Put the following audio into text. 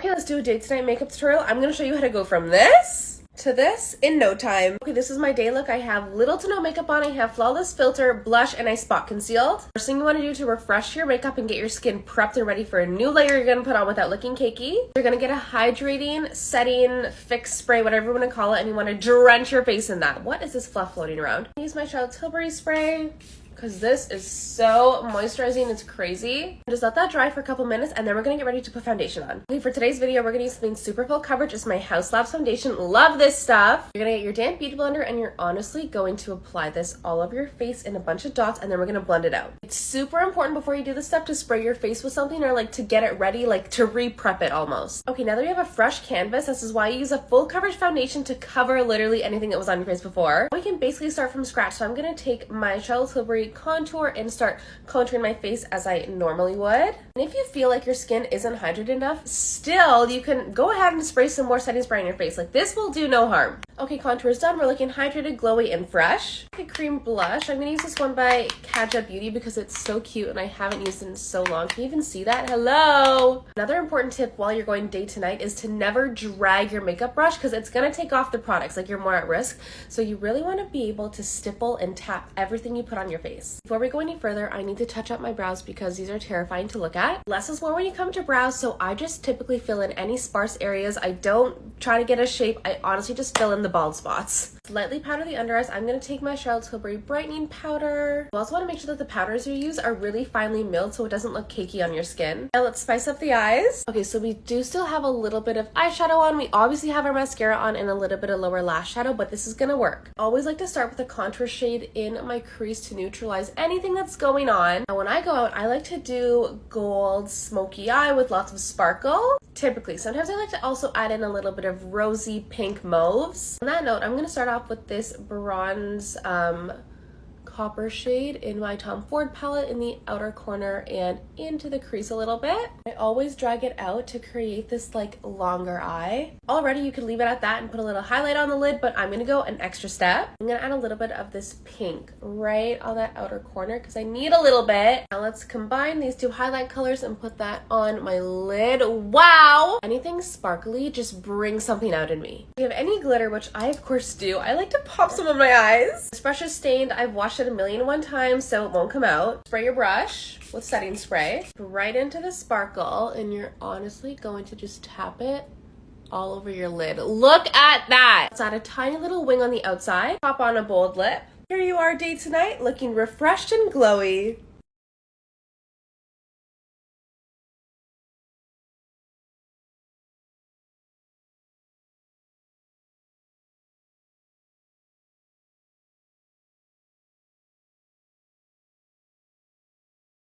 Okay, let's do a date tonight makeup tutorial. I'm gonna show you how to go from this to this in no time. Okay, this is my day look. I have little to no makeup on. I have Flawless Filter, blush, and I spot concealed. First thing you want to do to refresh your makeup and get your skin prepped and ready for a new layer you're gonna put on without looking cakey. You're gonna get a hydrating, setting, fix spray, whatever you want to call it, and you want to drench your face in that. What is this fluff floating around? I use my Charlotte Tilbury spray, because this is so moisturizing, it's crazy. Just let that dry for a couple minutes, and then we're gonna get ready to put foundation on. Okay, for today's video, we're gonna use something super full coverage. It's my Haus Labs foundation. Love this stuff. You're gonna get your damp beauty blender, and you're honestly going to apply this all over your face in a bunch of dots, and then we're gonna blend it out. It's super important before you do this step to spray your face with something, or like to get it ready, like to re-prep it almost. Okay, now that we have a fresh canvas, this is why you use a full coverage foundation to cover literally anything that was on your face before. We can basically start from scratch. So I'm gonna take my Charlotte Tilbury contour and start contouring my face as I normally would. And if you feel like your skin isn't hydrated enough, still you can go ahead and spray some more setting spray on your face. Like, this will do no harm. Okay, contour is done. We're looking hydrated, glowy, and fresh. Okay, cream blush. I'm gonna use this one by 𝙤𝙠𝙚 Beauty because it's so cute and I haven't used it in so long. Can you even see that? Hello! Another important tip while you're going day to night is to never drag your makeup brush because it's gonna take off the products, like you're more at risk. So you really wanna be able to stipple and tap everything you put on your face. Before we go any further, I need to touch up my brows because these are terrifying to look at. Less is more when you come to brows, so I just typically fill in any sparse areas. I don't try to get a shape. I honestly just fill in the bald spots. Lightly powder the under eyes. I'm going to take my Charlotte Tilbury brightening powder. You also want to make sure that the powders you use are really finely milled so it doesn't look cakey on your skin. Now let's spice up the eyes. Okay, so we do still have a little bit of eyeshadow on. We obviously have our mascara on and a little bit of lower lash shadow, but this is going to work. Always like to start with a contour shade in my crease to neutralize anything that's going on. Now when I go out, I like to do gold smoky eye with lots of sparkle. Typically, sometimes I like to also add in a little bit of rosy pink mauves. On that note, I'm going to start off with this bronze copper shade in my Tom Ford palette in the outer corner and into the crease a little bit. I always drag it out to create this like longer eye. Already you could leave it at that and put a little highlight on the lid, but I'm gonna go an extra step. I'm gonna add a little bit of this pink right on that outer corner because I need a little bit. Now let's combine these two highlight colors and put that on my lid. Wow! Anything sparkly just brings something out in me. If you have any glitter, which I of course do, I like to pop some on my eyes. This brush is stained. I've washed it 1,000,001 times so it won't come out. Spray your brush with setting spray right into the sparkle, and you're honestly going to just tap it all over your lid. Look at that! Let's add a tiny little wing on the outside. Pop on a bold lip. Here you are day to night looking refreshed and glowy.